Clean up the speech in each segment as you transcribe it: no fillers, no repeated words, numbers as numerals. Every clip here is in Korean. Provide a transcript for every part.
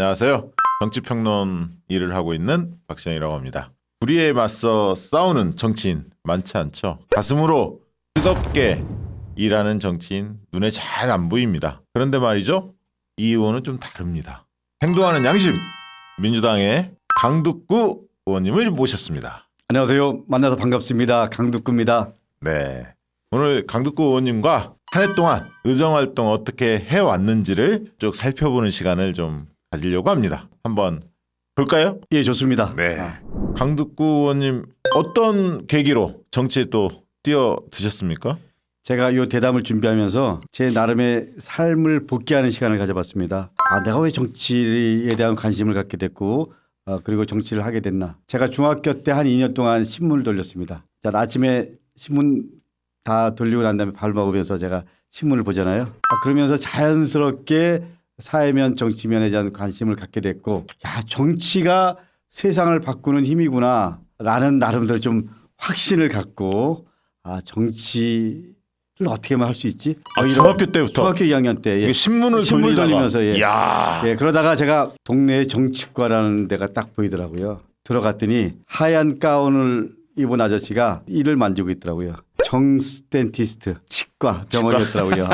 안녕하세요. 정치평론 일을 하고 있는 박시영이라고 합니다. 불의에 맞서 싸우는 정치인 많지 않죠. 가슴으로 뜨겁게 일하는 정치인 눈에 잘 안 보입니다. 그런데 말이죠. 이 의원은 좀 다릅니다. 행동하는 양심, 민주당의 강두구 의원님을 모셨습니다. 안녕하세요. 만나서 반갑습니다. 강두구입니다. 네, 오늘 강두구 의원님과 한 해 동안 의정활동 어떻게 해왔는지를 쭉 살펴보는 시간을 좀 가지려고 합니다. 한번 볼까요? 예, 좋습니다. 네. 강두구 의원님 어떤 계기로 정치에 또 뛰어드셨습니까? 제가 이 대담을 준비하면서 제 나름의 삶을 복귀하는 시간을 가져봤습니다. 내가 왜 정치에 대한 관심을 갖게 됐고 그리고 정치를 하게 됐나. 제가 중학교 때 한 2년 동안 신문을 돌렸습니다. 자, 아침에 신문 다 돌리고 난 다음에 밥 먹으면서 제가 신문을 보잖아요. 그러면서 자연스럽게 사회면 정치면에 대한 관심을 갖게 됐고, 야, 정치가 세상을 바꾸는 힘이구나 라는 나름대로 좀 확신을 갖고 정치를 어떻게만 할 수 있지? 중학교 때부터? 중학교 2학년 때. 예. 신문을 돌리면서. 예. 이야. 예, 그러다가 제가 동네 정치과라는 데가 딱 보이더라고요. 들어갔더니 하얀 가운을 입은 아저씨가 이를 만지고 있더라고요. 정스텐티스트 치과 병원이었더라고요.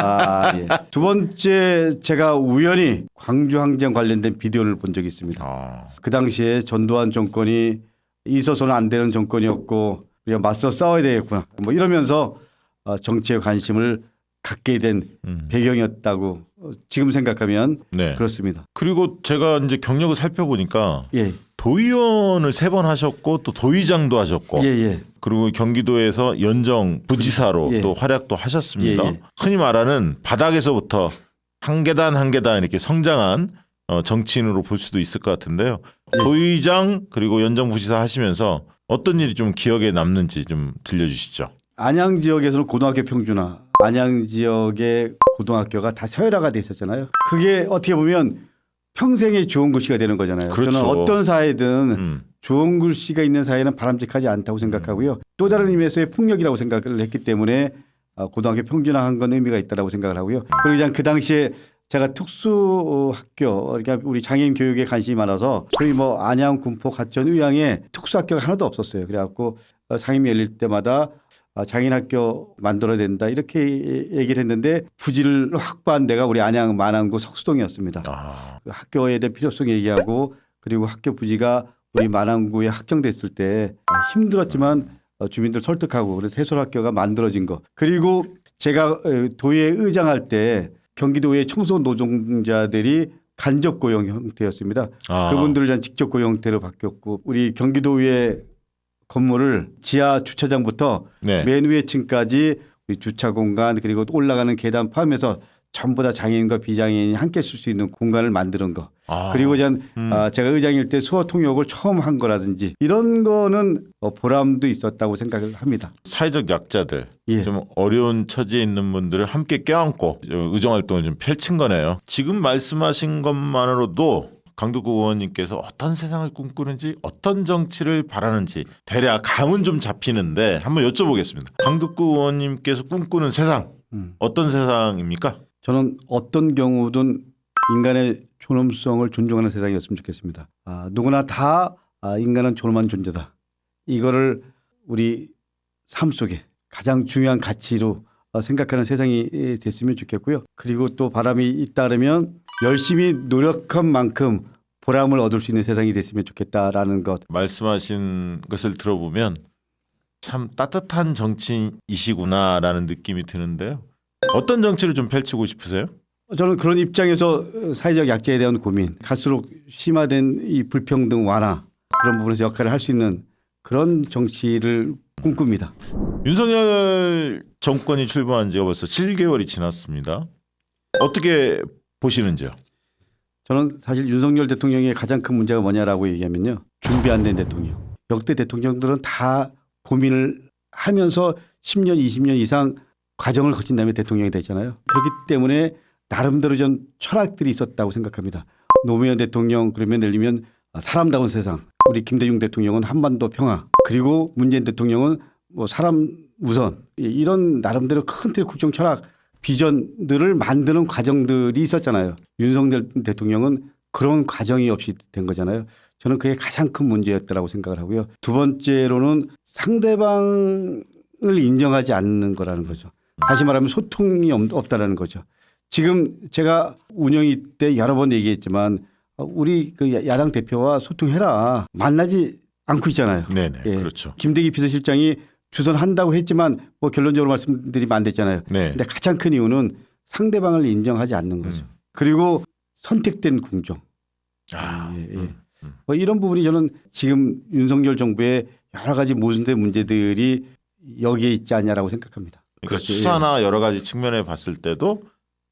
예. 두 번째 제가 우연히 광주항쟁 관련된 비디오를 본 적이 있습니다. 그 당시에 전두환 정권이 있어서는 안 되는 정권이었고 우리가 맞서 싸워야 되겠구나. 뭐 이러면서 정치에 관심을 갖게 된 배경이었다고 지금 생각하면 그렇습니다. 그리고 제가 이제 경력을 살펴보니까 예. 도의원을 3번 하셨고 또 도의장도 하셨고 그리고 경기도에서 연정 부지사로 또 활약도 하셨습니다. 흔히 말하는 바닥에서부터 한 계단 한 계단 이렇게 성장한 정치인으로 볼 수도 있을 것 같은데요. 도의장 그리고 연정 부지사 하시면서 어떤 일이 좀 기억에 남는지 좀 들려주시죠. 안양 지역에서는 고등학교 평준화, 안양 지역의 고등학교가 다 서열화가 돼 있었잖아요. 그게 어떻게 보면 평생의 좋은 글씨가 되는 거잖아요. 그렇죠. 저는 어떤 사회든 좋은 글씨가 있는 사회는 바람직하지 않다고 생각하고요. 또 다른 의미에서의 폭력이라고 생각을 했기 때문에 고등학교 평준화한 건 의미가 있다고 생각을 하고요. 그리고 그냥 그 당시에 제가 특수학교, 그러니까 우리 장애인 교육에 관심이 많아서 저희 뭐 안양, 군포, 가천, 의왕에 특수학교가 하나도 없었어요. 그래갖고 상임위 열릴 때마다 장애인 학교 만들어야 된다 이렇게 얘기를 했는데 부지를 확보한 데가 우리 안양 만안구 석수동이었습니다. 그 학교에 대한 필요성 얘기하고 그리고 학교 부지가 우리 만안구에 확정됐을 때 힘들었지만 주민들 설득하고 그래서 해솔학교가 만들어진 거. 그리고 제가 도의회 의장할 때 경기도의 청소 노동자들이 간접 고용 형태였습니다. 그분들을 전 직접 고용 형태로 바뀌었고 우리 경기도의회 건물을 지하 주차장부터 맨 위에 층까지 주차 공간 그리고 올라가는 계단 포함해서 전부 다 장애인과 비장애인이 함께 쓸 수 있는 공간을 만드는 거. 그리고 제가 의장일 때 수어 통역을 처음 한 거라든지 이런 거는 보람도 있었다고 생각을 합니다. 사회적 약자들, 좀 어려운 처지에 있는 분들을 함께 껴안고 의정활동을 좀 펼친 거네요. 지금 말씀하신 것만으로도 강두구 의원님께서 어떤 세상을 꿈꾸는지 어떤 정치를 바라는지 대략 감은 좀 잡히는데 한번 여쭤보겠습니다. 강두구 의원님께서 꿈꾸는 세상 어떤 세상입니까? 저는 어떤 경우든 인간의 존엄성을 존중하는 세상이었으면 좋겠습니다. 누구나 다 인간은 존엄한 존재다. 이거를 우리 삶 속에 가장 중요한 가치로 생각하는 세상이 됐으면 좋겠고요. 그리고 또 바람이 잇따르면 열심히 노력한 만큼 보람을 얻을 수 있는 세상이 됐으면 좋겠다라는 것. 말씀하신 것을 들어보면 참 따뜻한 정치인이시구나라는 느낌이 드는데요. 어떤 정치를 좀 펼치고 싶으세요? 저는 그런 입장에서 사회적 약자에 대한 고민, 갈수록 심화된 이 불평등 완화 그런 부분에서 역할을 할 수 있는 그런 정치를 꿈꿉니다. 윤석열 정권이 출범한 지가 벌써 7개월이 지났습니다. 어떻게 보시는지요? 저는 사실 윤석열 대통령의 가장 큰 문제가 뭐냐라고 얘기하면요. 준비 안 된 대통령. 역대 대통령들은 다 고민을 하면서 10년, 20년 이상 과정을 거친 다음에 대통령이 되잖아요. 그렇기 때문에 나름대로 전 철학들이 있었다고 생각합니다. 노무현 대통령 그러면 예를 들면 사람다운 세상. 우리 김대중 대통령은 한반도 평화. 그리고 문재인 대통령은 뭐 사람 우선. 이런 나름대로 큰 틀의 국정 철학 비전들을 만드는 과정들이 있었잖아요. 윤석열 대통령은 그런 과정이 없이 된 거잖아요. 저는 그게 가장 큰 문제였다라고 생각을 하고요. 두 번째로는 상대방을 인정하지 않는 거라는 거죠. 다시 말하면 소통이 없다라는 거죠. 지금 제가 운영위 때 여러 번 얘기했지만 우리 그 야당 대표와 소통해라. 만나지 않고 있잖아요. 네네. 예. 그렇죠. 김대기 비서실장이 주선한다고 했지만 뭐 결론적으로 말씀드리면 안 됐잖아요. 네. 근데 가장 큰 이유는 상대방을 인정하지 않는 거죠. 그리고 선택된 공정. 뭐 이런 부분이 저는 지금 윤석열 정부의 여러 가지 모순된 문제들이 여기에 있지 않냐라고 생각합니다. 그러니까 수사나 여러 가지 측면에 봤을 때도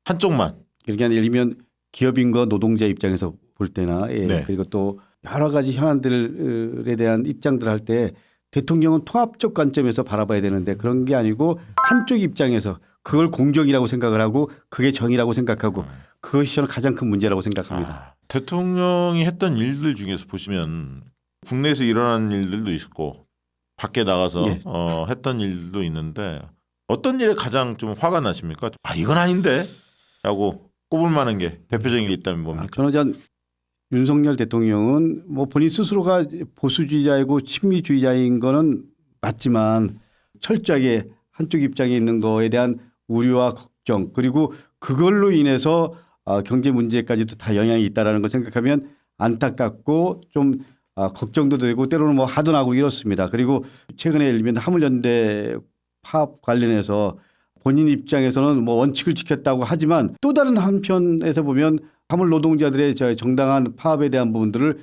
한쪽만. 그러니까 예를 들면 기업인과 노동자 입장에서 볼 때나 네. 그리고 또 여러 가지 현안들에 대한 입장들 할 때 대통령은 통합적 관점에서 바라봐야 되는데 그런 게 아니고 한쪽 입장에서 그걸 공정이라고 생각을 하고 그게 정의라고 생각하고 그것이 저는 가장 큰 문제라고 생각합니다. 대통령이 했던 일들 중에서 보시면 국내에서 일어난 일들도 있고 밖에 나가서 예. 했던 일들도 있는데 어떤 일에 가장 좀 화가 나십니까? 이건 아닌데 라고 꼽을 만한 게 대표적인 게 있다면 뭡니까? 그러나 윤석열 대통령은 뭐 본인 스스로가 보수주의자이고 친미주의자인 거는 맞지만 철저하게 한쪽 입장에 있는 거에 대한 우려와 걱정 그리고 그걸로 인해서 경제 문제까지도 다 영향이 있다라는 걸 생각하면 안타깝고 좀 걱정도 되고 때로는 뭐 화도 나고 이렇습니다. 그리고 최근에 예를 들면 화물연대 파업 관련해서 본인 입장에서는 뭐 원칙을 지켰다고 하지만 또 다른 한편에서 보면 화물 노동자들의 정당한 파업에 대한 부분들을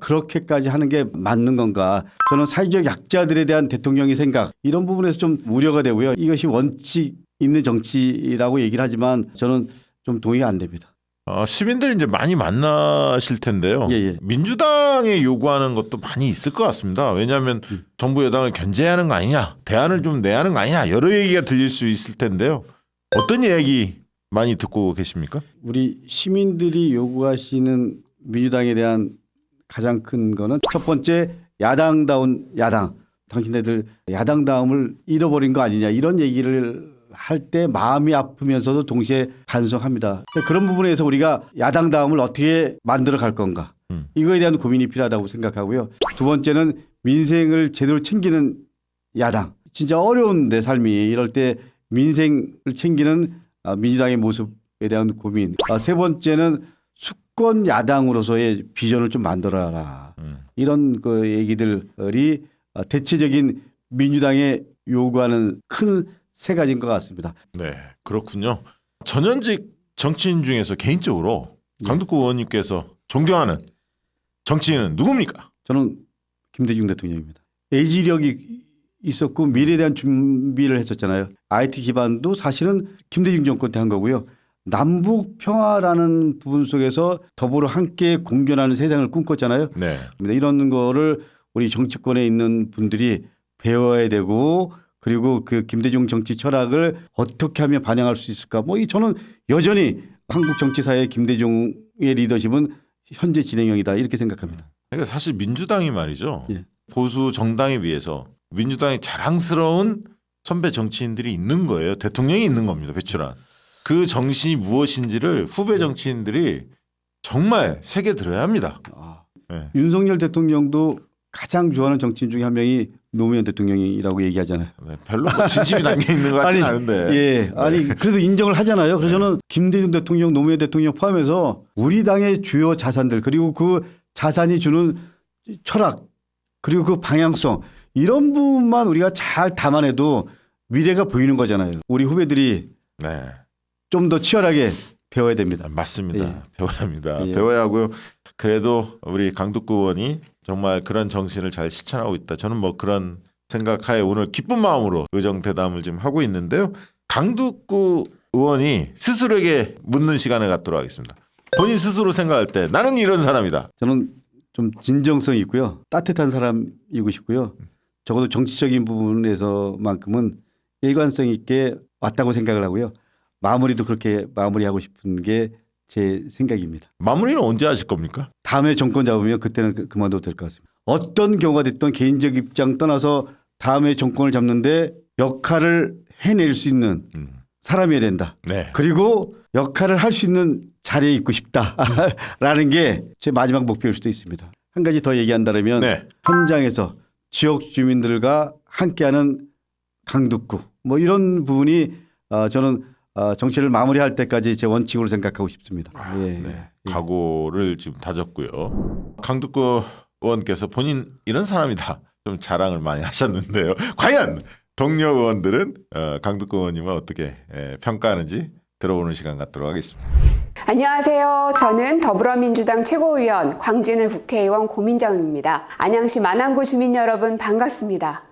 그렇게까지 하는 게 맞는 건가. 저는 사회적 약자들에 대한 대통령의 생각 이런 부분에서 좀 우려가 되고요. 이것이 원칙 있는 정치라고 얘기를 하지만 저는 좀 동의가 안 됩니다. 시민들이 이제 많이 만나실 텐데요. 예. 민주당에 요구하는 것도 많이 있을 것 같습니다. 왜냐하면 정부 여당을 견제하는 거 아니냐, 대안을 좀 내야 하는 거 아니냐 여러 얘기가 들릴 수 있을 텐데요. 어떤 이야기 많이 듣고 계십니까? 우리 시민들이 요구하시는 민주당에 대한 가장 큰 거는 첫 번째 야당다운 야당. 당신네들 야당다움을 잃어버린 거 아니냐 이런 얘기를 할 때 마음이 아프면서도 동시에 반성합니다. 그런 부분에서 우리가 야당다움을 어떻게 만들어 갈 건가 이거에 대한 고민이 필요하다고 생각하고요. 두 번째는 민생을 제대로 챙기는 야당. 진짜 어려운데 삶이 이럴 때 민생을 챙기는 민주당의 모습에 대한 고민. 세 번째는 수권 야당으로서의 비전을 좀 만들어라. 이런 그 얘기들이 대체적인 민주당의 요구하는 큰 세 가지인 것 같습니다. 네, 그렇군요. 전현직 정치인 중에서 개인적으로 강덕구 의원님께서 존경하는 정치인은 누굽니까? 저는 김대중 대통령입니다. 애지력이 있었고 미래에 대한 준비를 했었잖아요. IT 기반도 사실은 김대중 정권 때 한 거고요. 남북 평화라는 부분 속에서 더불어 함께 공존하는 세상을 꿈꿨잖아요. 네. 이런 거를 우리 정치권에 있는 분들이 배워야 되고 그리고 그 김대중 정치 철학을 어떻게 하면 반영할 수 있을까? 뭐 저는 여전히 한국 정치사의 김대중의 리더십은 현재 진행형이다 이렇게 생각합니다. 그러니까 사실 민주당이 말이죠. 예. 보수 정당에 비해서 민주당이 자랑스러운 선배 정치인들이 있는 거예요. 대통령이 있는 겁니다. 배출한. 그 정신이 무엇인지를 후배 정치인들이 정말 새겨 들어야 합니다. 네. 윤석열 대통령도 가장 좋아하는 정치인 중에 한 명이 노무현 대통령이라고 얘기하잖아요. 네, 별로 진심이 담겨 있는 것 같지는 않은데. 예, 아니 그래도 인정을 하잖아요. 그래서 저는 김대중 대통령, 노무현 대통령 포함해서 우리 당의 주요 자산들 그리고 그 자산이 주는 철학 그리고 그 방향성 이런 부분만 우리가 잘 담아내도 미래가 보이는 거잖아요. 우리 후배들이 네. 좀 더 치열하게 배워야 됩니다. 맞습니다. 예. 배워야 합니다. 예. 배워야 하고요. 그래도 우리 강덕구 의원이 정말 그런 정신을 잘 실천하고 있다. 저는 뭐 그런 생각하에 오늘 기쁜 마음으로 의정대담을 지금 하고 있는데요. 강덕구 의원이 스스로에게 묻는 시간을 갖도록 하겠습니다. 본인 스스로 생각할 때 나는 이런 사람이다. 저는 좀 진정성이 있고요. 따뜻한 사람이고 싶고요. 적어도 정치적인 부분에서만큼은 일관성 있게 왔다고 생각을 하고요. 마무리도 그렇게 마무리하고 싶은 게 제 생각입니다. 마무리는 언제 하실 겁니까? 다음에 정권 잡으면 그때는 그만둬도 될 것 같습니다. 어떤 경우가 됐든 개인적 입장 떠나서 다음에 정권을 잡는데 역할을 해낼 수 있는 사람이어야 된다. 네. 그리고 역할을 할 수 있는 자리에 있고 싶다라는 게 제 마지막 목표일 수도 있습니다. 한 가지 더 얘기한다면 네. 현장에서 지역 주민들과 함께하는 강둑구 뭐 이런 부분이 저는 정치를 마무리할 때까지 제 원칙으로 생각하고 싶습니다. 예. 네. 각오를 지금 다졌고요. 강덕구 의원께서 본인 이런 사람이다 좀 자랑을 많이 하셨는데요. 과연 동료 의원들은 강덕구 의원님을 어떻게 평가하는지 들어보는 시간 갖도록 하겠습니다. 안녕하세요. 저는 더불어민주당 최고위원 광진을 국회의원 고민정입니다. 안양시 만안구 주민 여러분 반갑습니다.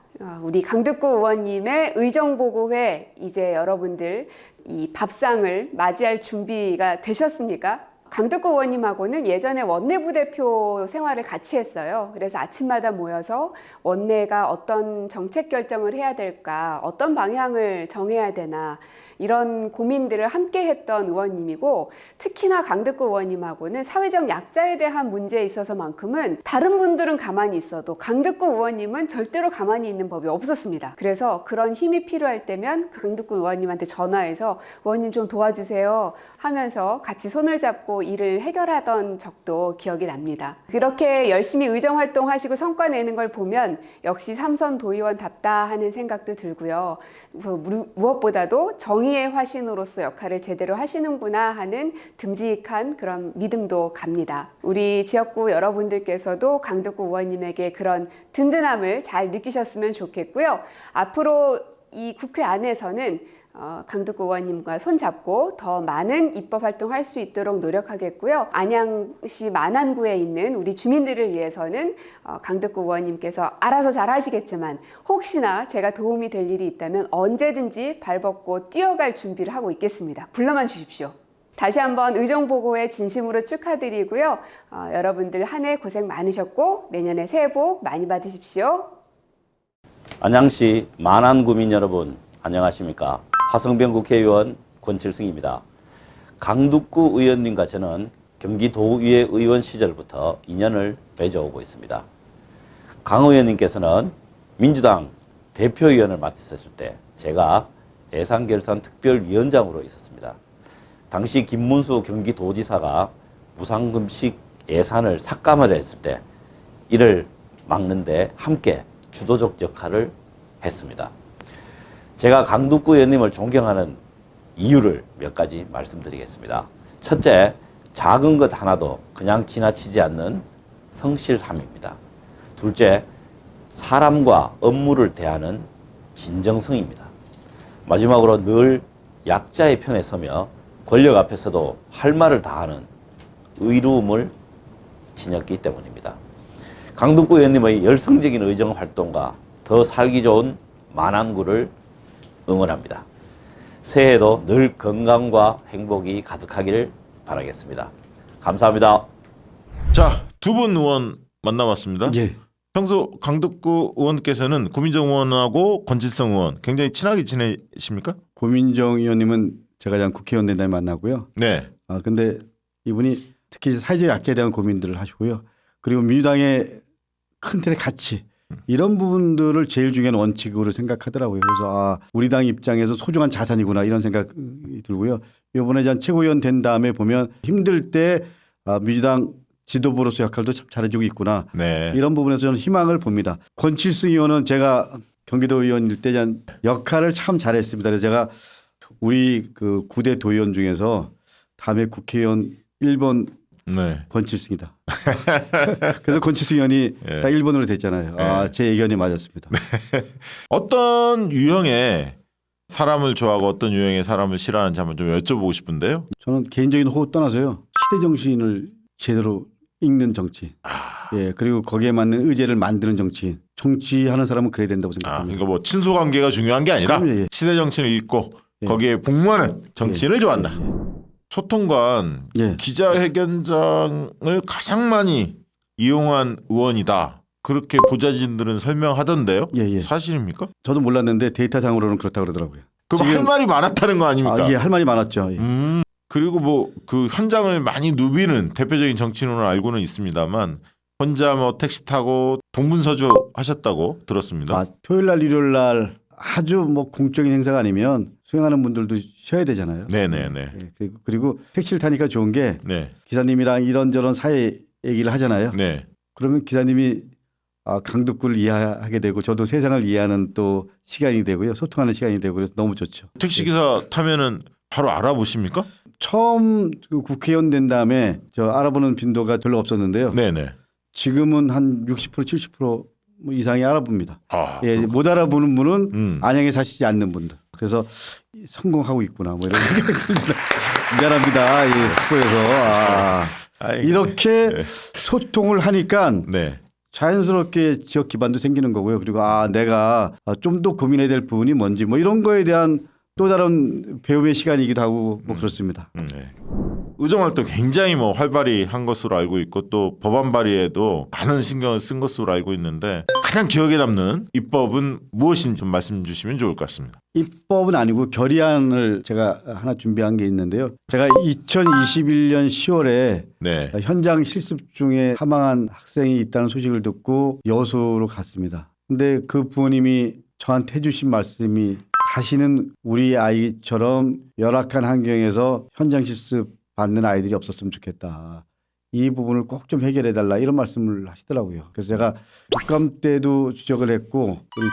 우리 강덕구 의원님의 의정보고회 이제 여러분들 이 밥상을 맞이할 준비가 되셨습니까? 강덕구 의원님하고는 예전에 원내부대표 생활을 같이 했어요. 그래서 아침마다 모여서 원내가 어떤 정책 결정을 해야 될까, 어떤 방향을 정해야 되나 이런 고민들을 함께 했던 의원님이고 특히나 강덕구 의원님하고는 사회적 약자에 대한 문제에 있어서만큼은 다른 분들은 가만히 있어도 강덕구 의원님은 절대로 가만히 있는 법이 없었습니다. 그래서 그런 힘이 필요할 때면 강덕구 의원님한테 전화해서 의원님 좀 도와주세요 하면서 같이 손을 잡고 일을 해결하던 적도 기억이 납니다. 그렇게 열심히 의정활동하시고 성과 내는 걸 보면 역시 삼선 도의원답다 하는 생각도 들고요. 무엇보다도 정의의 화신으로서 역할을 제대로 하시는구나 하는 듬직한 그런 믿음도 갑니다. 우리 지역구 여러분들께서도 강덕구 의원님에게 그런 든든함을 잘 느끼셨으면 좋겠고요. 앞으로 이 국회 안에서는 강덕구 의원님과 손잡고 더 많은 입법 활동할 수 있도록 노력하겠고요. 안양시 만안구에 있는 우리 주민들을 위해서는 강덕구 의원님께서 알아서 잘 하시겠지만 혹시나 제가 도움이 될 일이 있다면 언제든지 발벗고 뛰어갈 준비를 하고 있겠습니다. 불러만 주십시오. 다시 한번 의정보고회 진심으로 축하드리고요. 여러분들 한 해 고생 많으셨고 내년에 새해 복 많이 받으십시오. 안양시 만안구민 여러분 안녕하십니까. 화성병 국회의원 권칠승입니다. 강덕구 의원님과 저는 경기도의회 의원 시절부터 인연을 맺어오고 있습니다. 강 의원님께서는 민주당 대표위원을 맡으셨을 때 제가 예산결산 특별위원장으로 있었습니다. 당시 김문수 경기도지사가 무상급식 예산을 삭감을 했을 때 이를 막는데 함께 주도적 역할을 했습니다. 제가 강덕구 의원님을 존경하는 이유를 몇 가지 말씀드리겠습니다. 첫째, 작은 것 하나도 그냥 지나치지 않는 성실함입니다. 둘째, 사람과 업무를 대하는 진정성입니다. 마지막으로 늘 약자의 편에 서며 권력 앞에서도 할 말을 다하는 의로움을 지녔기 때문입니다. 강덕구 의원님의 열성적인 의정활동과 더 살기 좋은 만안구를 응원합니다. 새해에도 늘 건강과 행복이 가득하기를 바라겠습니다. 감사합니다. 자, 두 분 의원 만나봤습니다. 예. 평소 강덕구 의원께서는 고민정 의원하고 권칠성 의원 굉장히 친하게 지내십니까? 고민정 의원님은 제가 장 국회의원 된 다음에 만나고요. 네. 근데 이분이 특히 사회적 약자에 대한 고민들을 하시고요. 그리고 민주당의 큰 틀의 가치 이런 부분들을 제일 중요한 원칙으로 생각하더라고요. 그래서 우리 당 입장에서 소중한 자산이구나 이런 생각이 들고요. 이번에 전 최고위원 된 다음에 보면 힘들 때 민주당 지도부로서 역할도 참 잘해주고 있구나. 네. 이런 부분에서 저는 희망을 봅니다. 권칠승 의원은 제가 경기도 의원일 때 역할을 참 잘했습니다. 그래서 제가 우리 그 9대 도의원 중에서 다음에 국회의원 1번 네. 권칠승이다. 그래서 권칠승 의원이 네. 딱 1번으로 됐잖아요. 네. 제 의견이 맞았습니다. 어떤 유형의 사람을 좋아하고 어떤 유형의 사람을 싫어하는지 한번 좀 여쭤보고 싶은데요. 저는 개인적인 호흡 떠나서요. 시대 정신을 제대로 읽는 정치. 예, 그리고 거기에 맞는 의제를 만드는 정치인. 정치하는 사람은 그래야 된다고 생각합니다. 그러니까 뭐 친소 관계가 중요한 게 아니라 그럼요, 예. 시대 정신을 읽고 예. 거기에 복무하는 정치인을 예. 좋아한다. 예. 소통관 예. 기자회견장을 가장 많이 이용한 의원이다. 그렇게 보좌진들은 설명하던데요. 예. 사실입니까? 저도 몰랐는데 데이터상으로는 그렇다고 그러더라고요. 그럼 할 말이 많았다는 거 아닙니까? 예, 할 말이 많았죠. 예. 그리고 뭐 그 현장을 많이 누비는 대표적인 정치인으로 알고는 있습니다만 혼자 뭐 택시 타고 동분서주 하셨다고 들었습니다. 토요일 날 일요일 날 아주 뭐 공적인 행사가 아니면 수행하는 분들도 쉬어야 되잖아요. 네네네. 예, 그리고 택시를 타니까 좋은 게 네. 기사님이랑 이런저런 사회 얘기를 하잖아요. 네. 그러면 기사님이 강덕구를 이해하게 되고 저도 세상을 이해하는 또 시간이 되고요. 소통하는 시간이 되고 그래서 너무 좋죠. 택시기사 타면은 바로 알아보십니까? 처음 그 국회의원 된 다음에 저 알아보는 빈도가 별로 없었는데요. 네네. 지금은 한 60% 70% 이상이 알아봅니다. 아, 예, 못 알아보는 분은 안양에 사시지 않는 분들. 그래서 성공하고 있구나 뭐 이런 생각이 듭니다. 미안합니다. 이 속보에서 이렇게 네. 소통을 하니까 네. 자연스럽게 지역 기반도 생기는 거고요. 그리고 내가 좀 더 고민해야 될 부분이 뭔지 뭐 이런 거에 대한 또 다른 배움의 시간이기도 하고 뭐 그렇습니다. 네. 의정활동 굉장히 뭐 활발히 한 것으로 알고 있고 또 법안 발의에도 많은 신경을 쓴 것으로 알고 있는데 가장 기억에 남는 입법은 무엇인지 좀 말씀 주시면 좋을 것 같습니다. 입법은 아니고 결의안을 제가 하나 준비한 게 있는데요. 제가 2021년 10월에 네. 현장 실습 중에 사망한 학생이 있다는 소식을 듣고 여수로 갔습니다. 근데 그 부모님이 저한테 해주신 말씀이 다시는 우리 아이처럼 열악한 환경에서 현장 실습 받는 아이들이 없었으면 좋겠다. 이 부분을 꼭 좀 해결해달라 이런 말씀을 하시더라고요. 그래서 제가 국감 때도 지적을 했고 우리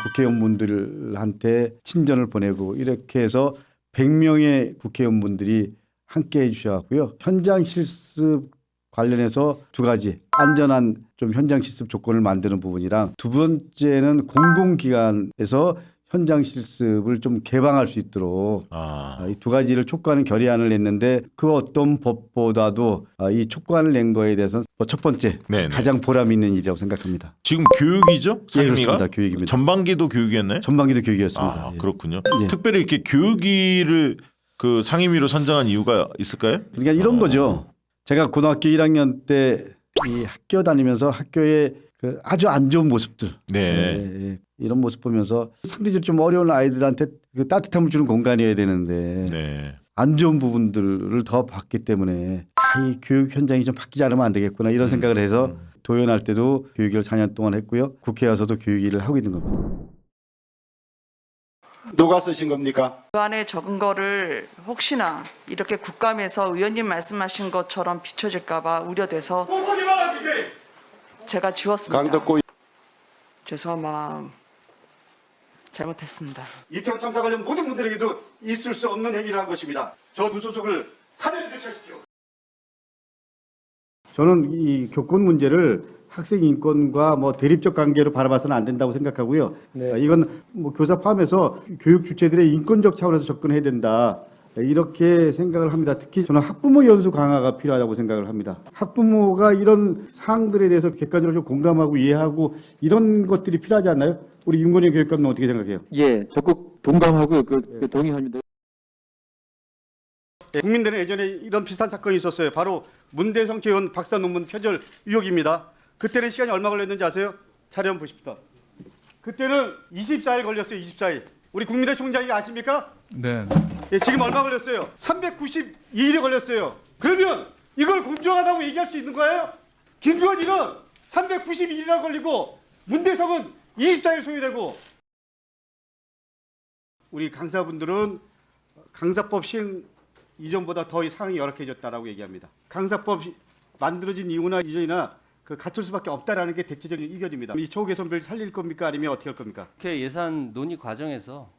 국회의원분들한테 친전을 보내고 이렇게 해서 100명의 국회의원분들이 함께 해주셔갖고요. 현장 실습 관련해서 두 가지 안전한 좀 현장 실습 조건을 만드는 부분이랑 두 번째는 공공기관에서 현장 실습을 좀 개방할 수 있도록 이 두 가지를 촉구하는 결의안을 냈는데 그 어떤 법보다도 이 촉구안을 낸 거에 대해서는 첫 번째 네네. 가장 보람 있는 일이라고 생각합니다. 지금 교육이죠? 예, 상임위가? 그렇습니다. 교육입니다. 전반기도 교육이었나요? 전반기도 교육이었습니다. 예. 그렇군요. 예. 특별히 이렇게 교육위를 그 상임위로 선정한 이유가 있을까요? 그러니까 이런 거죠. 제가 고등학교 1학년 때 이 학교 다니면서 학교에 그 아주 안 좋은 모습들 네. 이런 모습 보면서 상대적으로 좀 어려운 아이들한테 그 따뜻함을 주는 공간이어야 되는데 네. 안 좋은 부분들을 더 봤기 때문에 이 교육 현장이 좀 바뀌지 않으면 안 되겠구나 이런 생각을 해서 도연할 때도 교육을 4년 동안 했고요. 국회에 와서도 교육 일을 하고 있는 겁니다. 누가 쓰신 겁니까? 그 안에 적은 거를 혹시나 이렇게 국감에서 의원님 말씀하신 것처럼 비춰질까 봐 우려돼서 제가 지웠습니다. 강덕구 죄송한 마음 잘못했습니다. 이태원 참사 관련 모든 분들에게도 있을 수 없는 행위를 한 것입니다. 저 무소속을 파면해 주십시오. 저는 이 교권 문제를 학생 인권과 뭐 대립적 관계로 바라봐서는 안 된다고 생각하고요. 이건 뭐 교사 포함해서 교육 주체들의 인권적 차원에서 접근해야 된다. 이렇게 생각을 합니다. 특히 저는 학부모 연수 강화가 필요하다고 생각을 합니다. 학부모가 이런 사항들에 대해서 객관적으로 좀 공감하고 이해하고 이런 것들이 필요하지 않나요? 우리 윤건희 교육감은 어떻게 생각해요? 예, 적극 동감하고요. 동의합니다. 국민들은 예전에 이런 비슷한 사건이 있었어요. 바로 문대성 의원 박사 논문 표절 의혹입니다. 그때는 시간이 얼마 걸렸는지 아세요? 자료 한번 보십시오. 그때는 24일 걸렸어요. 24일. 우리 국민대 총장이 아십니까? 네. 예, 지금 얼마 걸렸어요? 392일이 걸렸어요. 그러면 이걸 공정하다고 얘기할 수 있는 거예요? 김건희는 392일이나 걸리고 문대성은 24일 소요되고 우리 강사분들은 강사법 시행 이전보다 더 상황이 열악해졌다라고 얘기합니다. 강사법 만들어진 이유나 이전이나 그 갖출 수밖에 없다라는 게 대체적인 의견입니다. 이 초우 개선비를 살릴 겁니까 아니면 어떻게 할 겁니까? 국회 예산 논의 과정에서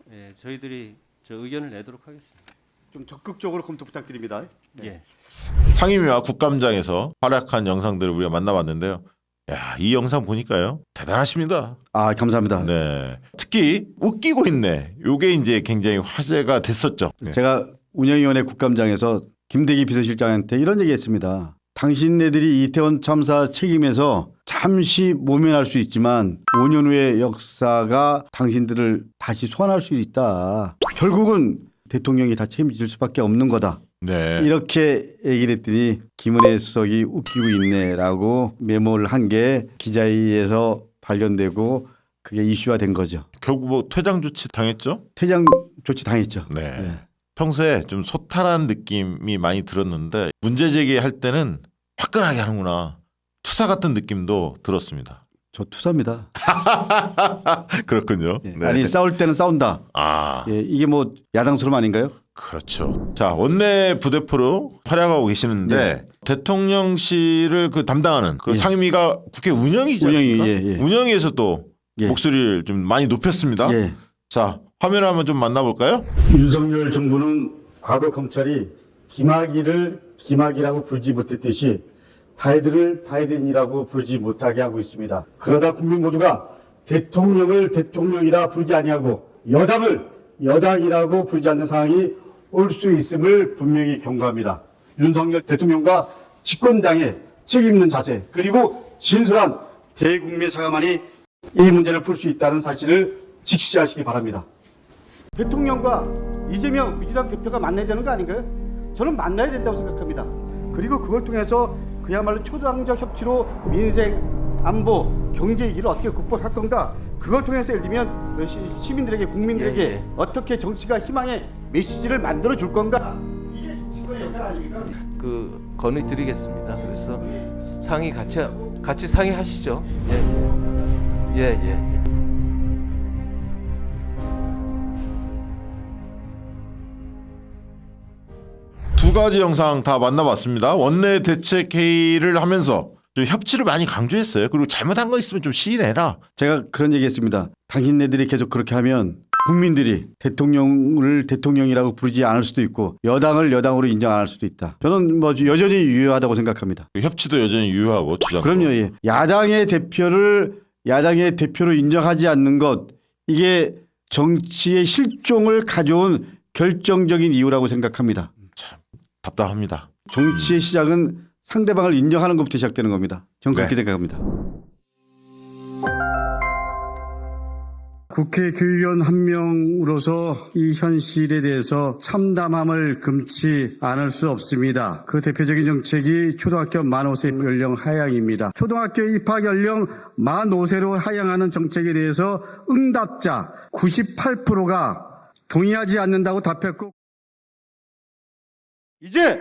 저희들이 의견을 내도록 하겠습니다. 좀 적극적으로 검토 부탁드립니다. 예. 상임위와 국감장에서 활약한 영상들을 우리가 만나봤는데요. 야, 이 영상 보니까요. 대단하십니다. 아, 감사합니다. 네. 특히 웃기고 있네. 요게 이제 굉장히 화제가 됐었죠. 네. 제가 운영위원회 국감장에서 김대기 비서실장한테 이런 얘기했습니다. 당신네들이 이태원 참사 책임에서 잠시 모면할 수 있지만 5년 후의 역사가 당신들을 다시 소환할 수 있다. 결국은 대통령이 다 책임질 수밖에 없는 거다. 네. 이렇게 얘기를 했더니 김은혜 수석이 웃기고 있네라고 메모를 한 게 기자회의에서 발견되고 그게 이슈화 된 거죠. 결국 뭐 퇴장 조치 당했죠? 퇴장 조치 당했죠. 네. 평소에 좀 소탈한 느낌이 많이 들었는데 문제 제기할 때는 화끈하게 하는구나. 투사 같은 느낌도 들었습니다. 저 투사입니다. 그렇군요. 예. 네. 아니 싸울 때는 싸운다. 아, 예, 이게 뭐 야당 수름 아닌가요? 그렇죠. 자, 원내 부대표로 활약하고 계시는데 대통령실을 그 담당하는 그 상임위가 국회 운영이지 않습니까? 운영위에서 또 목소리를 좀 많이 높였습니다. 자, 화면을 한번 좀 만나볼까요? 윤석열 정부는 과거 검찰이 김학의를 김학이라고 부르지 못했듯이 바이든을 바이든이라고 부르지 못하게 하고 있습니다. 그러다 국민 모두가 대통령을 대통령이라 부르지 아니하고 여당을 여당이라고 부르지 않는 상황이 올 수 있음을 분명히 경고합니다. 윤석열 대통령과 집권당의 책임 있는 자세 그리고 진솔한 대국민 사과만이 이 문제를 풀 수 있다는 사실을 직시하시기 바랍니다. 대통령과 이재명 민주당 대표가 만나야 되는 거 아닌가요? 저는 만나야 된다고 생각합니다. 그리고 그걸 통해서 그야말로 초당적 협치로 민생, 안보, 경제 위기를 어떻게 극복할 건가? 그걸 통해서 예를 들면 시민들에게 국민들에게 어떻게 정치가 희망의 메시지를 만들어 줄 건가? 이게 정치권의 역할 아닙니까? 그 건의드리겠습니다. 그래서 상의 같이 상의하시죠. 예. 두 가지 영상 다 만나봤습니다. 원내 대책회의를 하면서 좀 협치를 많이 강조했어요. 그리고 잘못한 거 있으면 좀 시인해라. 제가 그런 얘기했습니다. 당신네들이 계속 그렇게 하면 국민들이 대통령을 대통령이라고 부르지 않을 수도 있고 여당을 여당으로 인정 안 할 수도 있다. 저는 뭐 여전히 유효하다고 생각합니다. 협치도 여전히 유효하고 주장도. 그럼요. 예. 야당의 대표로 인정하지 않는 것 이게 정치의 실종을 가져온 결정적인 이유라고 생각합니다. 답답합니다. 정치의 시작은 상대방을 인정하는 것부터 시작되는 겁니다. 저는 그렇게 네. 생각합니다. 국회 교의원 한 명으로서 이 현실에 대해서 참담함을 금치 않을 수 없습니다. 그 대표적인 정책이 초등학교 만 5세 연령 하향입니다. 초등학교 입학 연령 만 5세로 하향하는 정책에 대해서 응답자 98%가 동의하지 않는다고 답했고 이제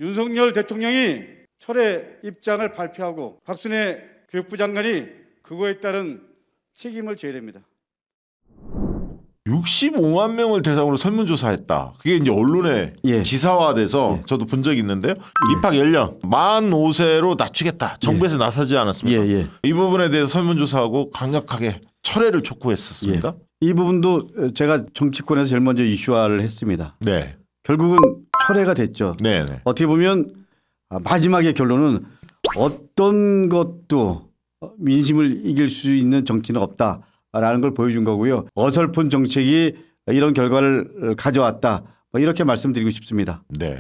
윤석열 대통령이 철회 입장을 발표하고 박순애 교육부 장관이 그거에 따른 책임을 져야 됩니다. 65만 명을 대상으로 설문조사했다. 그게 이제 언론에 기사화돼서 저도 본 적이 있는데요. 입학 연령 만 5세로 낮추겠다. 정부에서 나서지 않았습니까? 이 부분에 대해서 설문조사하고 강력하게 철회를 촉구했었습니다. 이 부분도 제가 정치권에서 제일 먼저 이슈화를 했습니다. 네. 결국은 철회가 됐죠. 네. 어떻게 보면 마지막의 결론은 어떤 것도 민심을 이길 수 있는 정치는 없다라는 걸 보여준 거고요. 어설픈 정책이 이런 결과를 가져왔다. 이렇게 말씀드리고 싶습니다. 네.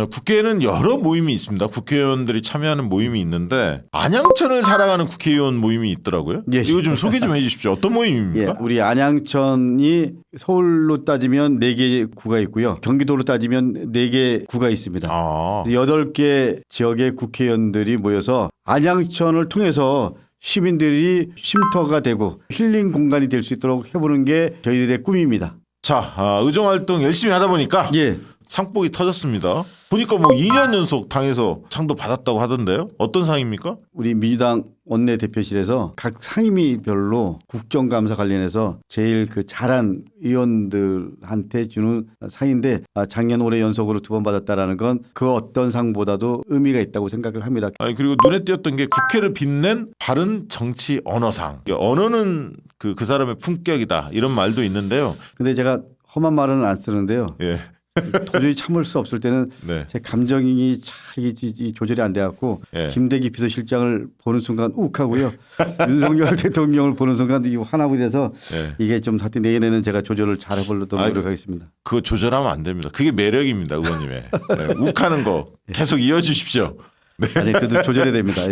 국회에는 여러 모임이 있습니다. 국회의원들이 참여하는 모임이 있는데 안양천을 사랑하는 국회의원 모임이 있더라고요. 이거 좀 소개 좀 해주십시오. 어떤 모임입니까? 우리 안양천이 서울로 따지면 4개 구가 있고요. 경기도로 따지면 4개 구가 있습니다. 8개 지역의 국회의원들이 모여서 안양천을 통해서 시민들이 쉼터가 되고 힐링 공간이 될 수 있도록 해보는 게 저희들의 꿈입니다. 자, 의정활동 열심히 하다 보니까 상복이 터졌습니다. 보니까 뭐 2년 연속 당에서 상도 받았다고 하던데요. 어떤 상입니까? 우리 민주당 원내대표실에서 각 상임위별로 국정감사 관련해서 제일 그 잘한 의원들한테 주는 상인데 작년 올해 연속으로 2번 받았다라는 건 그 어떤 상보다도 의미가 있다고 생각을 합니다. 아니 그리고 눈에 띄었던 게 국회를 빛낸 바른 정치 언어상. 언어는 그 사람의 품격이다 이런 말도 있는데요. 근데 제가 험한 말은 안 쓰는데요. 도저히 참을 수 없을 때는 제 감정이 잘 조절이 안 돼갖고 김대기 비서실장을 보는 순간 욱하고요. 윤석열 대통령을 보는 순간 화나고 이래서 이게 좀 하여튼 내년에는 제가 조절을 잘 해보려고 노력하겠습니다. 그거 조절하면 안 됩니다. 그게 매력입니다, 의원님의. 욱하는 거 계속 이어주십시오. 아니 그래도 조절해야 됩니다.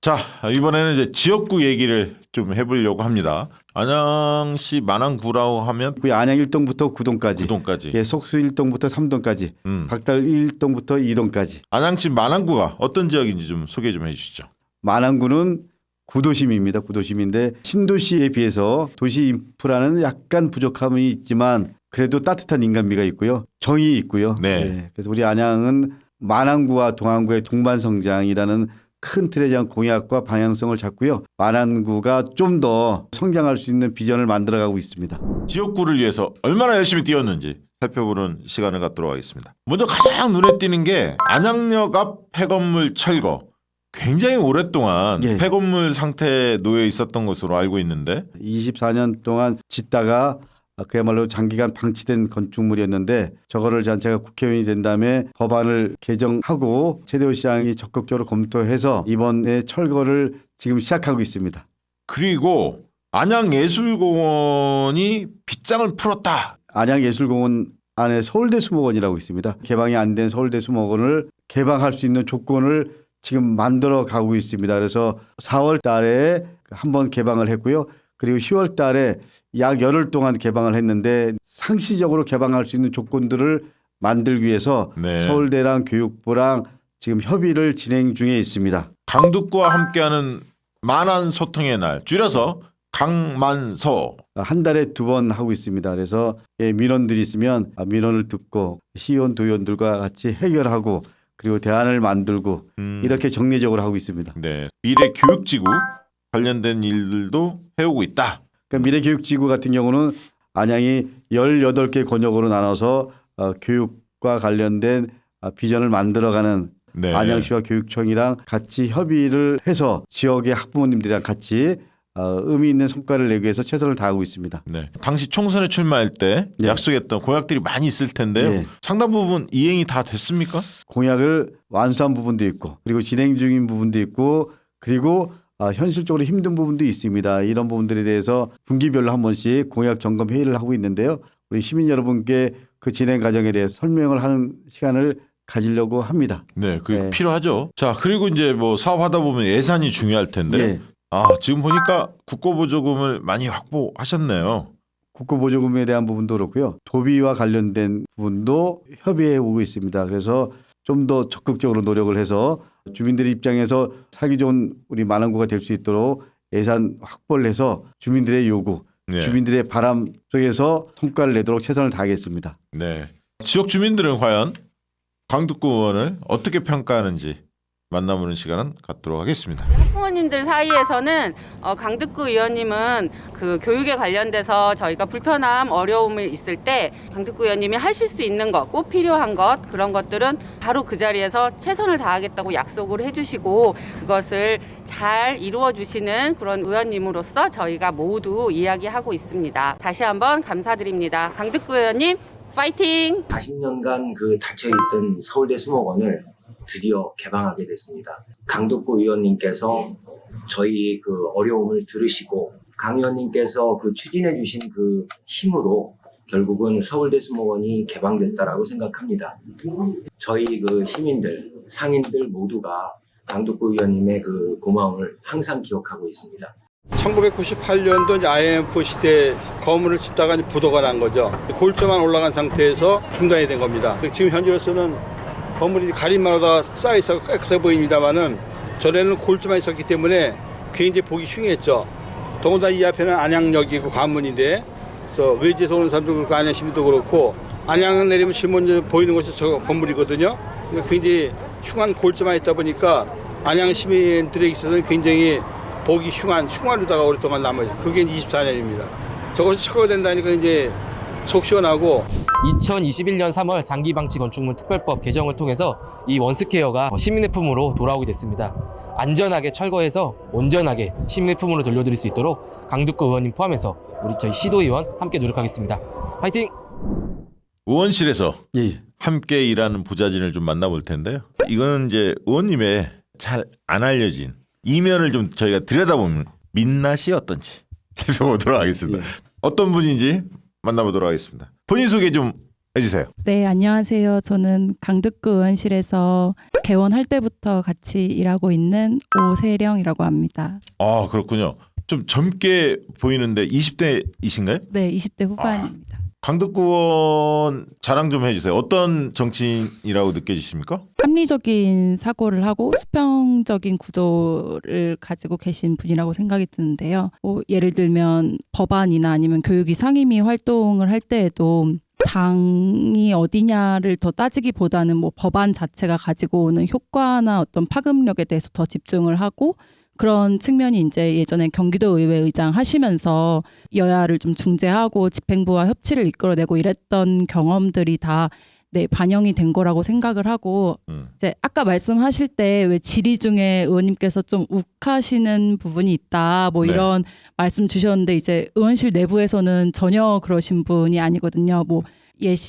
자, 이번에는 이제 지역구 얘기를 좀 해보려고 합니다. 안양시 만안구라고 하면 안양 1동부터 9동까지. 9동까지. 속수 1동부터 3동까지. 박달 1동부터 2동까지. 안양시 만안구가 어떤 지역인지 좀 소개 좀 해주시죠. 만안구는 구도심입니다. 구도심인데 신도시에 비해서 도시 인프라는 약간 부족함이 있지만 그래도 따뜻한 인간미가 있고요. 정이 있고요. 그래서 우리 안양은 만안구와 동안구의 동반성장이라는 큰 틀에 대한 공약과 방향성을 잡고요. 만안구가 좀 더 성장할 수 있는 비전을 만들어가고 있습니다. 지역구를 위해서 얼마나 열심히 뛰었는지 살펴보는 시간을 갖도록 하겠습니다. 먼저 가장 눈에 띄는 게 안양역 앞 폐건물 철거. 굉장히 오랫동안 예. 폐건물 상태에 놓여 있었던 것으로 알고 있는데 24년 동안 짓다가 그야말로 장기간 방치된 건축물이었는데 저거를 제가 국회의원이 된 다음에 법안을 개정하고 최대호 시장이 적극적으로 검토해서 이번에 철거를 지금 시작하고 있습니다. 그리고 안양예술공원이 빗장을 풀었다. 안양예술공원 안에 서울대수목원이라고 있습니다. 개방이 안 된 서울대수목원을 개방할 수 있는 조건을 지금 만들어 가고 있습니다. 그래서 4월 달에 한번 개방을 했고요. 그리고 10월 달에 약 열흘 동안 개방을 했는데 상시적으로 개방할 수 있는 조건들을 만들기 위해서 네. 서울대랑 교육부랑 지금 협의를 진행 중에 있습니다. 강북구와 함께하는 만안 소통의 날, 줄여서 강만소. 한 달에 2번 하고 있습니다. 그래서 민원들이 있으면 민원을 듣고 시의원, 도의원들과 같이 해결하고 그리고 대안을 만들고 이렇게 정례적으로 하고 있습니다. 네. 미래 교육지구 관련된 일들도 해오고 있다. 그러니까 미래교육지구 같은 경우는 안양이 18개 권역으로 나눠서 교육과 관련된 비전을 만들어가는 네. 안양시와 교육청이랑 같이 협의를 해서 지역의 학부모님들이랑 같이 의미 있는 성과를 내기 위해서 최선을 다하고 있습니다. 네. 당시 총선에 출마할 때 네. 약속했던 공약들이 많이 있을 텐데요. 네. 상당 부분 이행이 다 됐습니까? 공약을 완수한 부분도 있고 그리고 진행 중인 부분도 있고 그리고 현실적으로 힘든 부분도 있습니다. 이런 부분들에 대해서 분기별로 한 번씩 공약 점검 회의를 하고 있는데요. 우리 시민 여러분께 그 진행 과정에 대해서 설명을 하는 시간을 가지려고 합니다. 네, 그게 네. 필요하죠. 자, 그리고 이제 뭐 사업하다 보면 예산이 중요할 텐데. 예. 지금 보니까 국고보조금을 많이 확보하셨네요. 국고보조금에 대한 부분도 그렇고요. 도비와 관련된 부분도 협의해 오고 있습니다. 그래서 좀 더 적극적으로 노력을 해서 주민들의 입장에서 살기 좋은 우리 만안구가 될 수 있도록 예산 확보를 해서 주민들의 요구, 네. 주민들의 바람 속에서 성과를 내도록 최선을 다하겠습니다. 네. 지역 주민들은 과연 강북구 의원을 어떻게 평가하는지 만나보는 시간은 갖도록 하겠습니다. 학부모님들 사이에서는 강득구 의원님은 그 교육에 관련돼서 저희가 불편함, 어려움이 있을 때 강득구 의원님이 하실 수 있는 것, 꼭 필요한 것 그런 것들은 바로 그 자리에서 최선을 다하겠다고 약속을 해주시고 그것을 잘 이루어 주시는 그런 의원님으로서 저희가 모두 이야기하고 있습니다. 다시 한번 감사드립니다. 강득구 의원님 파이팅! 40년간 그 닫혀있던 서울대 수목원을 드디어 개방하게 됐습니다. 강덕구 의원님께서 저희 그 어려움을 들으시고 강 의원님께서 그 추진해 주신 그 힘으로 결국은 서울대 수목원이 개방됐다라고 생각합니다. 저희 그 시민들, 상인들 모두가 강덕구 의원님의 그 고마움을 항상 기억하고 있습니다. 1998년도 이제 IMF 시대 건물을 짓다가 이제 부도가 난 거죠. 골조만 올라간 상태에서 중단이 된 겁니다. 지금 현재로서는 건물이 가림막으로 쌓여 있어 깨끗해 보입니다만은 전에는 골조만 있었기 때문에 굉장히 보기 흉했죠. 더군다나 이 앞에는 안양역이고 관문인데 그래서 외지에서 오는 사람도 그렇고 안양 시민도 그렇고 안양을 내리면 제일 먼저 보이는 것이 저 건물이거든요. 굉장히 흉한 골조만 있다 보니까 안양 시민들에 있어서는 굉장히 보기 흉한 흉화로다가 오랫동안 남아있어요. 그게 24년입니다. 저것이 철거된다니까 이제 속 시원하고 2021년 3월 장기방치 건축물 특별법 개정을 통해서 이 원스퀘어가 시민의 품으로 돌아오게 됐습니다. 안전하게 철거해서 온전하게 시민의 품으로 돌려드릴 수 있도록 강덕구 의원님 포함해서 우리 저희 시도의원 함께 노력하겠습니다. 화이팅! 의원실에서 예. 함께 일하는 부자진을 좀 만나볼 텐데요. 이거는 이제 의원님의 잘 안 알려진 이면을 좀 저희가 들여다보면 민낯이 어떤지 살펴보도록 하겠습니다. 예. 어떤 분인지 만나보도록 하겠습니다. 본인 소개 좀 해주세요. 네, 안녕하세요. 저는 강덕구 의원실에서 개원할 때부터 같이 일하고 있는 오세령이라고 합니다. 아, 그렇군요. 좀 젊게 보이는데 20대이신가요? 네, 20대 후반입니다. 강덕구 의원 자랑 좀 해주세요. 어떤 정치인이라고 느껴지십니까? 합리적인 사고를 하고 수평적인 구조를 가지고 계신 분이라고 생각이 드는데요. 예를 들면 법안이나 아니면 교육위 상임위 활동을 할 때에도 당이 어디냐를 더 따지기보다는 뭐 법안 자체가 가지고 오는 효과나 어떤 파급력에 대해서 더 집중을 하고 그런 측면이 이제 예전에 경기도 의회 의장 하시면서 여야를 좀 중재하고 집행부와 협치를 이끌어내고 이랬던 경험들이 다 네, 반영이 된 거라고 생각을 하고 이제 아까 말씀하실 때 왜 질의 중에 의원님께서 좀 욱하시는 부분이 있다 뭐 이런 말씀 주셨는데 이제 의원실 내부에서는 전혀 그러신 분이 아니거든요. 뭐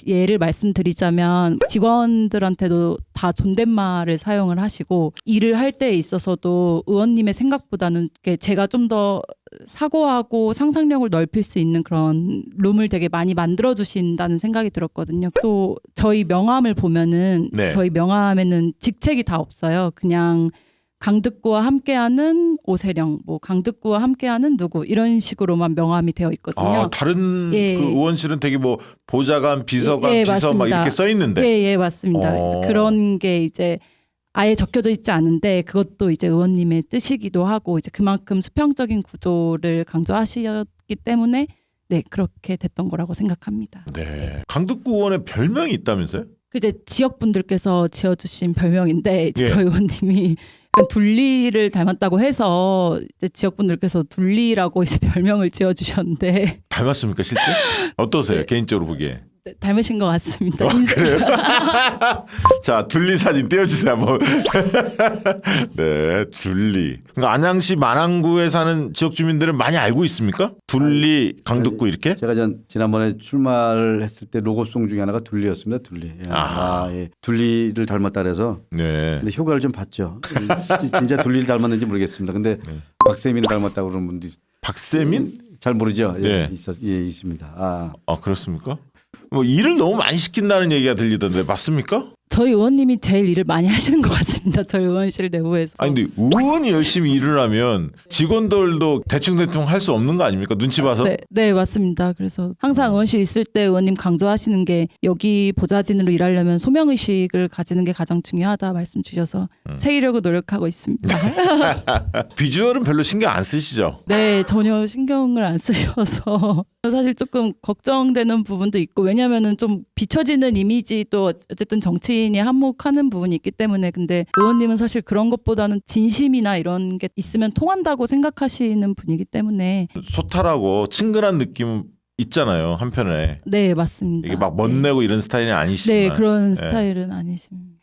예를 말씀드리자면 직원들한테도 다 존댓말을 사용을 하시고 일을 할 때 있어서도 의원님의 생각보다는 제가 좀 더 사고하고 상상력을 넓힐 수 있는 그런 룸을 되게 많이 만들어주신다는 생각이 들었거든요. 또 저희 명함을 보면은 저희 명함에는 직책이 다 없어요. 그냥 강득구와 함께하는 오세령, 뭐 강득구와 함께하는 누구 이런 식으로만 명함이 되어 있거든요. 아, 다른 그 의원실은 되게 뭐 보좌관, 비서관, 비서 막 이렇게 써 있는데. 예, 맞습니다. 그래서 그런 게 이제 아예 적혀져 있지 않은데 그것도 이제 의원님의 뜻이기도 하고 이제 그만큼 수평적인 구조를 강조하셨기 때문에 네, 그렇게 됐던 거라고 생각합니다. 네. 강득구 의원의 별명이 있다면서요? 그 이제 지역 분들께서 지어주신 별명인데 이제 저희 의원님이 둘리를 닮았다고 해서 이제 지역분들께서 둘리라고 이제 별명을 지어주셨는데 닮았습니까 실제? 어떠세요 개인적으로 보기에? 네, 닮으신 것 같습니다. 그래요? 자, 둘리 사진 띄워주세요 한번. 네, 둘리. 그러니까 안양시 만안구에 사는 지역 주민들은 많이 알고 있습니까? 둘리, 강득구 이렇게? 제가 지난번에 출마를 했을 때 로고송 중에 하나가 둘리였습니다. 둘리. 예. 둘리를 닮았다 그래서. 네. 근데 효과를 좀 봤죠. 진짜 둘리를 닮았는지 모르겠습니다. 근데 박세민을 닮았다고 그러는 분도 박세민? 잘 모르죠. 네. 있습니다. 아 그렇습니까? 뭐 일을 너무 많이 시킨다는 얘기가 들리던데 맞습니까? 저희 의원님이 제일 일을 많이 하시는 것 같습니다. 저희 의원실 내부에서. 아니 근데 의원이 열심히 일을 하면 직원들도 대충대충 할 수 없는 거 아닙니까? 눈치 봐서? 네, 맞습니다. 그래서 항상 의원실 있을 때 의원님 강조하시는 게 여기 보좌진으로 일하려면 소명의식을 가지는 게 가장 중요하다 말씀 주셔서 새기려고 노력하고 있습니다. 비주얼은 별로 신경 안 쓰시죠? 네, 전혀 신경을 안 쓰셔서 사실 조금 걱정되는 부분도 있고 왜냐면은 좀 비춰지는 이미지도 어쨌든 정치인이 한몫하는 부분이 있기 때문에 근데 의원님은 사실 그런 것보다는 진심이나 이런 게 있으면 통한다고 생각하시는 분이기 때문에 소탈하고 친근한 느낌 있잖아요 한편에. 네, 맞습니다. 이게 막 멋내고 이런 스타일이 아니시지만. 네, 그런 스타일은 아니십니다.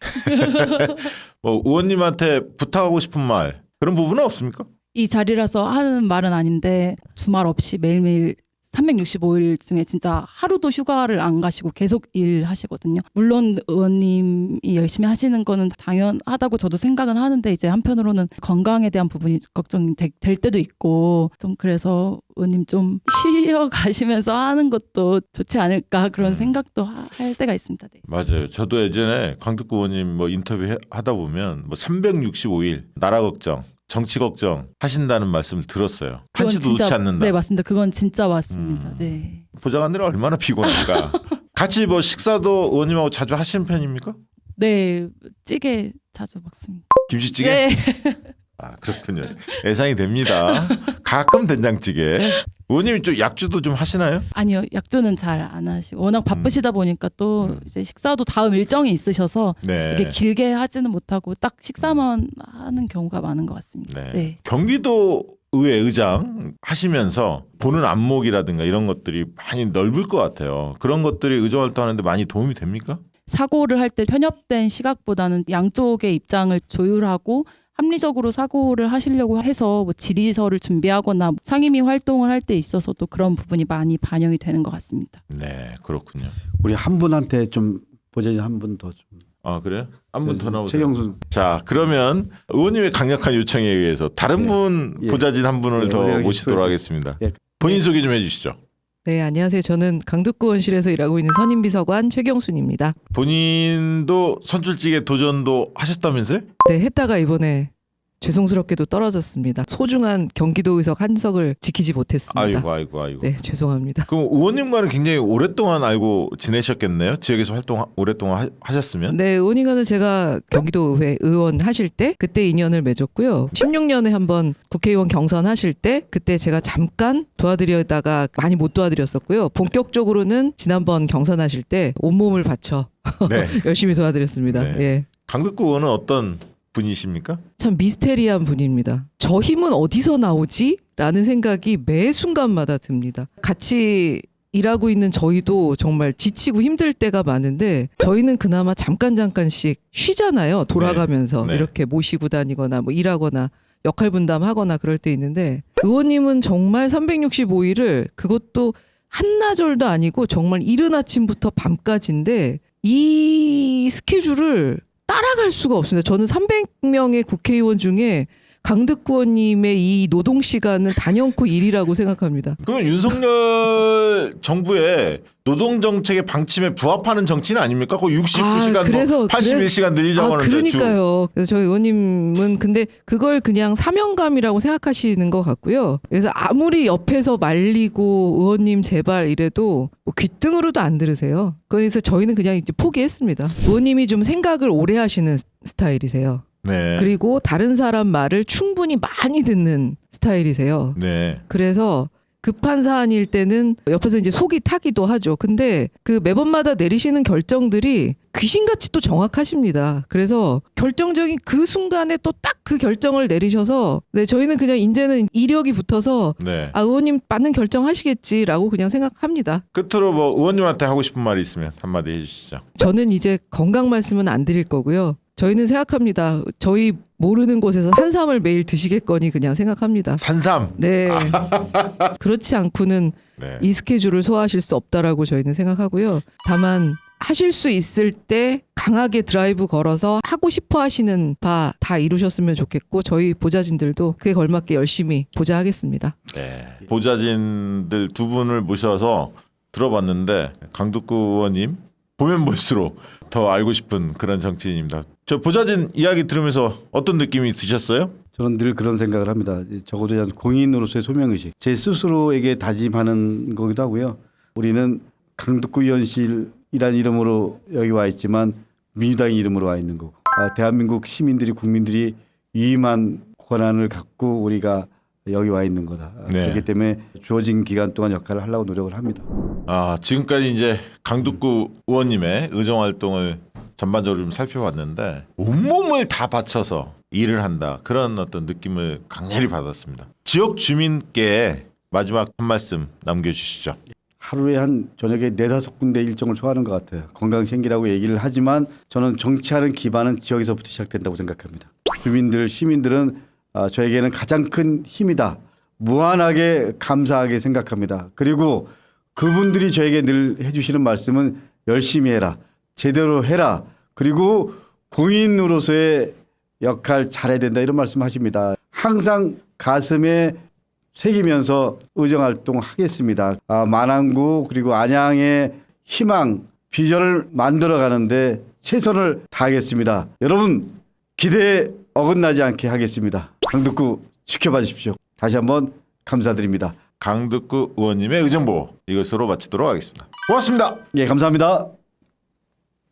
뭐 의원님한테 부탁하고 싶은 말 그런 부분은 없습니까? 이 자리라서 하는 말은 아닌데 주말 없이 매일매일 365일 중에 진짜 하루도 휴가를 안 가시고 계속 일하시거든요. 물론 의원님이 열심히 하시는 거는 당연하다고 저도 생각은 하는데 이제 한편으로는 건강에 대한 부분이 걱정이 될 때도 있고 좀 그래서 의원님 좀 쉬어 가시면서 하는 것도 좋지 않을까 그런 생각도 할 때가 있습니다. 네. 맞아요. 저도 예전에 강득구 의원님 뭐 인터뷰 하다 보면 뭐 365일 나라 걱정 정치 걱정 하신다는 말씀을 들었어요. 한시도 놓지 않는다. 네, 맞습니다. 그건 진짜 맞습니다. 네. 보좌관들이 얼마나 피곤할까. 같이 뭐 식사도 의원님하고 자주 하시는 편입니까? 네, 찌개 자주 먹습니다. 김치찌개? 네. 아 그렇군요. 예상이 됩니다. 가끔 된장찌개. 의원님이 좀 약주도 좀 하시나요? 아니요, 약주는 잘 안 하시고 워낙 바쁘시다 보니까 또 이제 식사도 다음 일정이 있으셔서 이게 길게 하지는 못하고 딱 식사만 하는 경우가 많은 것 같습니다. 네. 경기도 의회 의장 하시면서 보는 안목이라든가 이런 것들이 많이 넓을 것 같아요. 그런 것들이 의정 활동하는데 많이 도움이 됩니까? 사고를 할 때 편협된 시각보다는 양쪽의 입장을 조율하고 합리적으로 사고를 하시려고 해서 뭐 질의서를 준비하거나 상임위 활동을 할 때 있어서도 그런 부분이 많이 반영이 되는 것 같습니다. 네, 그렇군요. 우리 한 분한테 좀 보좌진 한 분 더 좀. 아 그래요? 한 분 더 나오세요. 최경순. 자 그러면 의원님의 강력한 요청에 의해서 다른 분 보좌진 한 분을 더 모시도록 하겠습니다. 본인 소개 좀 해주시죠. 네, 안녕하세요. 저는 강득구 의원실에서 일하고 있는 선임비서관 최경순입니다. 본인도 선출직에 도전도 하셨다면서요? 네, 했다가 이번에 죄송스럽게도 떨어졌습니다. 소중한 경기도 의석 한 석을 지키지 못했습니다. 아이고. 네, 죄송합니다. 그럼 의원님과는 굉장히 오랫동안 알고 지내셨겠네요. 지역에서 활동 오랫동안 하셨으면. 네, 의원님과는 제가 경기도의회 의원 하실 때 그때 인연을 맺었고요. 16년에 한번 국회의원 경선 하실 때 그때 제가 잠깐 도와드리다가 많이 못 도와드렸었고요. 본격적으로는 지난번 경선하실 때 온몸을 바쳐 네. 열심히 도와드렸습니다. 네. 예. 강덕구 의원은 어떤 분이십니까? 참 미스테리한 분입니다. 저 힘은 어디서 나오지? 라는 생각이 매 순간마다 듭니다. 같이 일하고 있는 저희도 정말 지치고 힘들 때가 많은데 저희는 그나마 잠깐씩 쉬잖아요. 돌아가면서 네. 이렇게 모시고 다니거나 뭐 일하거나 역할 분담하거나 그럴 때 있는데 의원님은 정말 365일을 그것도 한나절도 아니고 정말 이른 아침부터 밤까지인데 이 스케줄을 따라갈 수가 없습니다. 저는 300명의 국회의원 중에 강덕구 의원님의 이 노동 시간은 단연코 일이라고 생각합니다. 그럼 윤석열 정부의 노동 정책의 방침에 부합하는 정치는 아닙니까? 그 69시간, 81시간 늘리자고 하는데. 그러니까요. 그래서 저희 의원님은 근데 그걸 그냥 사명감이라고 생각하시는 것 같고요. 그래서 아무리 옆에서 말리고 의원님 제발 이래도 뭐 귓등으로도 안 들으세요. 그래서 저희는 그냥 이제 포기했습니다. 의원님이 좀 생각을 오래 하시는 스타일이세요. 네. 그리고 다른 사람 말을 충분히 많이 듣는 스타일이세요. 네. 그래서 급한 사안일 때는 옆에서 이제 속이 타기도 하죠. 근데 그 매번마다 내리시는 결정들이 귀신같이 또 정확하십니다. 그래서 결정적인 그 순간에 또 딱 그 결정을 내리셔서 네, 저희는 그냥 이제는 이력이 붙어서 네. 아, 의원님 맞는 결정하시겠지라고 그냥 생각합니다. 끝으로 뭐 의원님한테 하고 싶은 말이 있으면 한마디 해주시죠. 저는 이제 건강 말씀은 안 드릴 거고요. 저희는 생각합니다. 저희 모르는 곳에서 산삼을 매일 드시겠거니 그냥 생각합니다. 산삼? 네. 그렇지 않고는 네. 이 스케줄을 소화하실 수 없다라고 저희는 생각하고요. 다만 하실 수 있을 때 강하게 드라이브 걸어서 하고 싶어 하시는 바 다 이루셨으면 좋겠고 저희 보좌진들도 그에 걸맞게 열심히 보좌하겠습니다. 네. 보좌진들 두 분을 모셔서 들어봤는데 강덕구 의원님 보면 볼수록 더 알고 싶은 그런 정치인입니다. 저 보좌진 이야기 들으면서 어떤 느낌이 드셨어요? 저는 늘 그런 생각을 합니다. 적어도 공인으로서의 소명의식. 제 스스로에게 다짐하는 거기도 하고요. 우리는 강덕구 의원실이라는 이름으로 여기 와 있지만 민주당 이름으로 와 있는 거고 대한민국 시민들이 국민들이 유임한 권한을 갖고 우리가 여기 와 있는 거다. 네. 그렇기 때문에 주어진 기간 동안 역할을 하려고 노력을 합니다. 지금까지 이제 강덕구 의원님의 의정 활동을 전반적으로 좀 살펴봤는데 온몸을 다 바쳐서 일을 한다. 그런 어떤 느낌을 강렬히 받았습니다. 지역 주민께 마지막 한 말씀 남겨주시죠. 하루에 한 저녁에 4-5군데 일정을 소화하는 것 같아요. 건강 챙기라고 얘기를 하지만 저는 정치하는 기반은 지역에서부터 시작된다고 생각합니다. 주민들, 시민들은 저에게는 가장 큰 힘이다. 무한하게 감사하게 생각합니다. 그리고 그분들이 저에게 늘 해주시는 말씀은 열심히 해라. 제대로 해라. 그리고 공인으로서의 역할 잘해야 된다. 이런 말씀 하십니다. 항상 가슴에 새기면서 의정활동 하겠습니다. 만안구 그리고 안양의 희망, 비전을 만들어가는데 최선을 다하겠습니다. 여러분 기대에 어긋나지 않게 하겠습니다. 강덕구 지켜봐 주십시오. 다시 한번 감사드립니다. 강덕구 의원님의 의정보 이것으로 마치도록 하겠습니다. 고맙습니다. 예, 감사합니다.